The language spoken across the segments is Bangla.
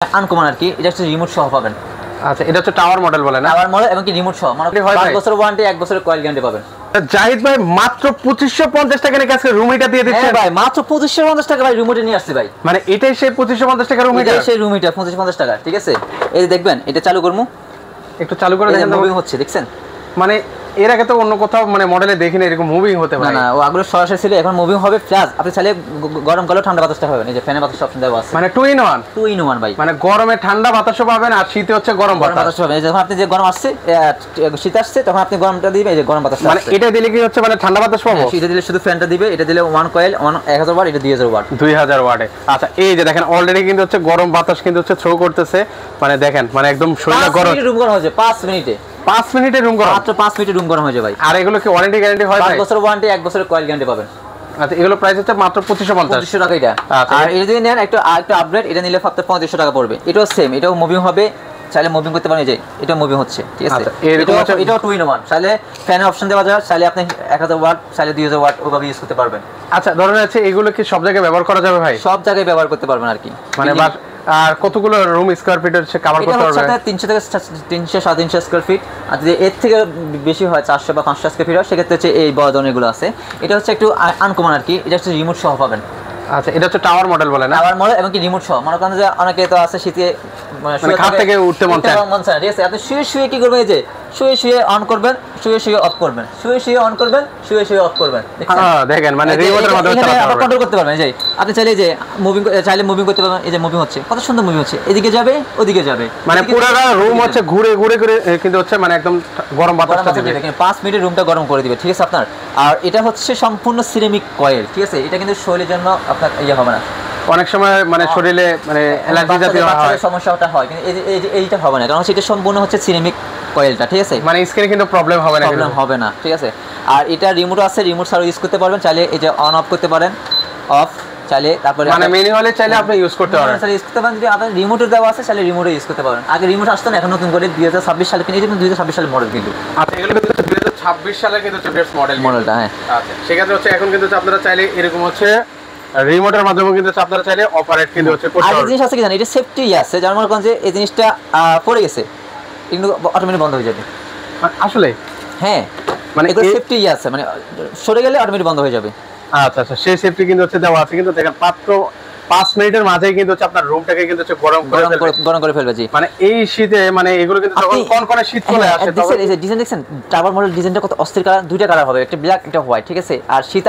আনকমন আর কি, এটা হচ্ছে রিমোট সহ পাবেন। আচ্ছা, এটা হচ্ছে টাওয়ার মডেল বলে না? টাওয়ার মডেল এবং কি রিমোট সহ, মানে 5 বছরের ওয়ারেন্টি, 1 বছরের কয়েল গ্যারান্টি পাবেন। জাহিদ ভাই মাত্র 2550 টাকা নাকি আজকে রুম হিটার দিয়ে দিচ্ছেন? হ্যাঁ ভাই, মাত্র 2550 টাকা ভাই রুম হিটার নিয়ে আসছে ভাই। মানে এটাই সেই 2550 টাকা রুম হিটার? এটাই সেই রুম হিটার 2550 টাকা, ঠিক আছে। এই যে দেখবেন, এটা চালু করমু, একটু চালু করে দেখেন, মুভিং হচ্ছে, দেখছেন? মানে এর আগে তো অন্য কোথাও মানে মডেলে দেখিনি এরকম মুভিং হতে পারে না, ও আগুলো সরাসরি ছিল, এখন মুভিং হবে। প্লাস আপনি চাইলে গরম কালো ঠান্ডা বাতাসটা পাবেন, এই যে ফ্যানের বাতাস অপশন দেওয়া আছে, মানে 2 in 1। 2 in 1 ভাই, মানে গরমে ঠান্ডা বাতাসও পাবেন আর শীতে হচ্ছে গরম বাতাস পাবেন। যখন আপনি যে গরম আসছে, শীত আসছে, তখন আপনি গরমটা দিবেন, এই যে গরম বাতাসটা। মানে এটা দিলে কি হচ্ছে, মানে ঠান্ডা বাতাস পাবো? শীতে দিলে শুধু ফ্যানটা দিবে, এটা দিলে 1 কয়েল 1000 ওয়াট, এটা 2000 ওয়াট। 2000 ওয়াটে। আচ্ছা, এই যে দেখেন অলরেডি কিন্তু হচ্ছে গরম বাতাস কিন্তু হচ্ছে থ্রো করতেছে, মানে দেখেন মানে একদম শরীর গরম। 5 মিনিটে রুম গরম হয়েছে, 5 মিনিটে। 5 মিনিটে রুম গরম? মাত্র 5 মিনিটে রুম গরম হয়ে যায় ভাই। আর এগুলো কি ওয়ারেন্টি গ্যারান্টি হয় ভাই? 5 বছরের ওয়ারেন্টি, 1 বছরের কয়েল গ্যারান্টি পাবেন। আচ্ছা, এগুলো প্রাইস হচ্ছে মাত্র 2550 টাকা এটা। আর এটা যদি নেন একটা আপগ্রেড, এটা নিলে মাত্র 3500 টাকা পড়বে। এটাও সেম, এটাও মুভিং হবে, চাইলে মুভিং করতে পারেন। এই যে এটা মুভিং হচ্ছে, ঠিক আছে। এটাও 2 in 1, চাইলে ফ্যানের অপশন দেওয়া যায়, চাইলে আপনি 1000 ওয়াট, চাইলে 2000 ওয়াট ওভাবে ইউজ করতে পারবেন। আচ্ছা, ধরুন হচ্ছে এগুলো কি সব জায়গায় ব্যবহার করা যাবে ভাই? সব জায়গায় ব্যবহার করতে পারবেন আর কি। মানে আর কতগুলো রুম স্কয়ার ফিট হচ্ছে কভার করতে পারবে? এটা 300 থেকে 300 350 স্কয়ার ফিট। আর যদি এর থেকে বেশি হয়, 400 বা 500 স্কয়ার ফিট হয়, সেক্ষেত্রে হচ্ছে এই বড় ধরনের এগুলো আছে। এটা হচ্ছে একটু আনকমন আর কি, এটা হচ্ছে রিমোট সহ পাবেন। আচ্ছা, এটা হচ্ছে টাওয়ার মডেল বলে না? টাওয়ার মডেল এবং কি রিমোট সহ। মনে করেন যে অনেকে তো আছে শীতে মানে খাট থেকে উঠতে মন চায়, ঠিক আছে। আপনি শুয়ে শুয়ে কি করবেন, এই যে শুয়ে শুয়ে অন করবেন, শুয়ে শুয়ে অফ করবেন, শুয়ে শুয়ে অন করবেন, শুয়ে শুয়ে অফ করবেন। হ্যাঁ, দেখেন মানে রিমোটের মাধ্যমে চালাতে পারবেন, কন্ট্রোল করতে পারবেন। এই যে আপনি চাইলে যে চাইলে মুভিং করতে পারবেন। এই যে মুভিং হচ্ছে, কত সুন্দর মুভিং হচ্ছে, এদিকে যাবে ওদিকে যাবে, মানে পুরো রুম হচ্ছে ঘুরে ঘুরে ঘুরে কিন্তু হচ্ছে মানে একদম গরম বাতাসটা দিবে। 5 মিনিটে রুমটা গরম করে দিবে, ঠিক আছে আপনার। আর এটা হচ্ছে সম্পূর্ণ সিরামিক কয়েল, ঠিক আছে। এটা কিন্তু শরীরের জন্য আপনার ইয়ে হবে না। অনেক সময় মানে শরীরে মানে অ্যালার্জি জাতীয় সমস্যাটা হয়, কিন্তু এইটা হবে না, কারণ এটা সম্পূর্ণ হচ্ছে সিরামিক কয়েলটা, ঠিক আছে। মানে স্কিনে কিন্তু প্রবলেম হবে না, ঠিক আছে। আর এটা রিমোট আছে, রিমোট ছাড়াও ইউজ করতে পারবেন, চাইলে এই যে অন অফ করতে পারেন, অফ চাইলে, তারপরে মানে ম্যানুয়ালি চাইলে আপনি ইউজ করতে পারেন, চাইলে ইউজ করতে পারেন। যদি আপনার রিমোটে দেওয়া আছে, চাইলে রিমোটে ইউজ করতে পারেন। আগে রিমোট আসতো না, এখন নতুন করে 2026 সালে কিনে, কিন্তু 2026 সালের মডেল কিন্তু। আচ্ছা, এগুলো কিন্তু 2026 সালের কিন্তু বেস্ট মডেলটা। হ্যাঁ, আচ্ছা, সেক্ষেত্রে হচ্ছে এখন কিন্তু আপনারা চাইলে এরকম হচ্ছে রিমোটের মাধ্যমে কিন্তু আপনারা চাইলে অপারেট কিন্তু হচ্ছে করতে পারবেন। আর জিনিস আছে কি জানেন, এটা সেফটি আছে, যার মনে করেন যে এই জিনিসটা পড়ে গেছে, কিন্তু অটোমেটিক বন্ধ হয়ে যাবে। আসলে হ্যাঁ, মানে এটা সেফটি আছে, মানে সরে গেলে অটোমেটিক বন্ধ হয়ে যাবে। আচ্ছা আচ্ছা, সেই সেফটি কিন্তু হচ্ছে দেওয়া আছে। কিন্তু দেখেন মাত্র 5 মিনিটের মাঝেই কিন্তু হচ্ছে আপনার রুমটাকে কিন্তু হচ্ছে গরম করে ফেলবে। জি, মানে এই শীতে মানে এগুলো কিন্তু যখন কনকনে শীত চলে আসে, তখন এই যে ডিজাইন দেখছেন, টাওয়ার মডেল ডিজাইনটা কত অস্থির কালার, দুইটা কালার হবে, একটা ব্ল্যাক একটা হোয়াইট, ঠিক আছে। আর শীত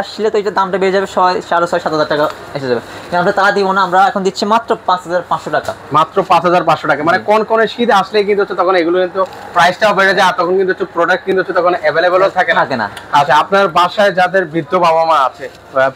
আসলে তো এটা দামটা বেড়ে যাবে, 6,500-7,000 টাকা এসে যাবে। কিন্তু আমরা তারা দিব না, আমরা এখন দিচ্ছি মাত্র 5,500 টাকা। মাত্র 5,500 টাকা। মানে কনকনে শীত আসলে কিন্তু হচ্ছে তখন এগুলো কিন্তু প্রাইসটাও বেড়ে যায়, আর তখন কিন্তু হচ্ছে প্রোডাক্ট কিন্তু হচ্ছে তখন অ্যাভেলেবলও থাকে না। আচ্ছা, আপনার বাসায় যাদের বৃদ্ধ বাবা মা আছে,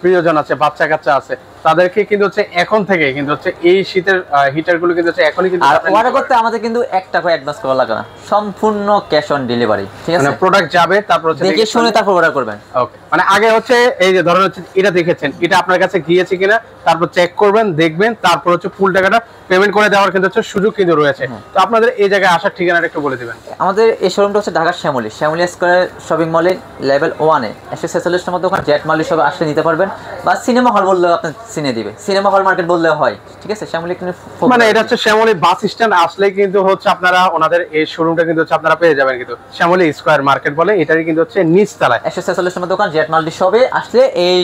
প্রিয়জন আছে, বাচ্চা কাচ্চা আছে, তাদেরকে কিন্তু হচ্ছে এখন থেকে কিন্তু হচ্ছে এই শীতের হিটার গুলো কিন্তু হচ্ছে এখনই কিন্তু অর্ডার করতে আমাদের কিন্তু 1 টাকা অ্যাডভান্স করা লাগে না, সম্পূর্ণ ক্যাশ অন ডেলিভারি, ঠিক আছে। মানে প্রোডাক্ট যাবে, তারপর হচ্ছে দেখে শুনে তারপর অর্ডার করবেন। ওকে, মানে আগে হচ্ছে এই যে ধরুন হচ্ছে এটা দেখেছেন, এটা আপনার কাছে গিয়েছে কিনা, তারপর চেক করবেন, দেখবেন, তারপর হচ্ছে ফুল টাকাটা পেমেন্ট করে দেওয়ার কিন্তু হচ্ছে সুযোগ কিন্তু রয়েছে। তো আপনাদের এই জায়গায় আসার ঠিকানাটা একটু বলে দিবেন। আমাদের এই শোরুমটা হচ্ছে ঢাকার শ্যামলী স্কয়ার শপিং মলের লেভেল 1 এ 146 নম্বর দোকান, জেট মালি সব আসলে নিতে পারবেন, বা সিনেমা হল বললেও আপনি চিনে দিবে, সিনেমা হল মার্কেট বললেও হয়, ঠিক আছে। শ্যামলী কিন্তু মানে এটা হচ্ছে শ্যামলী বাস স্ট্যান্ড আসলে কিন্তু হচ্ছে আপনারা ওনাদের এই শোরুমটা কিন্তু হচ্ছে আপনারা পেয়ে যাবেন, কিন্তু শ্যামলী স্কয়ার মার্কেট বলে, এটারই কিন্তু হচ্ছে নিচ তলায় 146 নম্বর দোকান, জেট মাল্টি শপে আসলে এই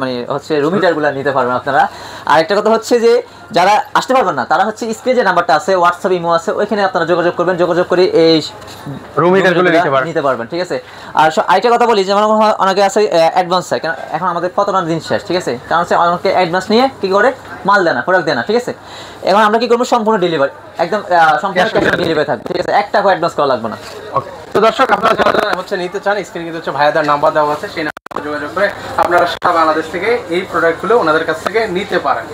মানে হচ্ছে রুম হিটারগুলো নিতে পারবেন আপনারা। আর একটা কথা হচ্ছে যে যারা আসতে পারবেন না, তারা হচ্ছে স্ক্রিনে যে নাম্বারটা আছে, হোয়াটসঅ্যাপ ইমো আছে, ওইখানে আপনারা যোগাযোগ করবেন, যোগাযোগ করে এই রুম হিটারগুলো নিতে পারবেন, ঠিক আছে। আর আরেকটা কথা বলি, যেমন অনেকে আছে অ্যাডভান্স চায়, কারণ এখন আমাদের কতটা দিন শেষ, ঠিক আছে। কারণ হচ্ছে অনেকে অ্যাডভান্স নিয়ে কি করে মাল দেয় না, প্রোডাক্ট দেয় না, ঠিক আছে। এখন আমরা কি করবো, সম্পূর্ণ ডেলিভারি, একদম সম্পূর্ণ ক্যাশ ডেলিভারি থাকবে, ঠিক আছে। 1 টাকা অ্যাডভান্স করা লাগবে না। ওকে, তো দর্শক আপনারা যারা হচ্ছে নিতে চান, স্ক্রিনে কিন্তু হচ্ছে ভাইয়াদের নাম্বার দেওয়া আছে, সেই নাম্বারে যোগাযোগ করে আপনারা সারা বাংলাদেশ থেকে এই প্রোডাক্টগুলো ওনাদের কাছ থেকে নিতে পারেন।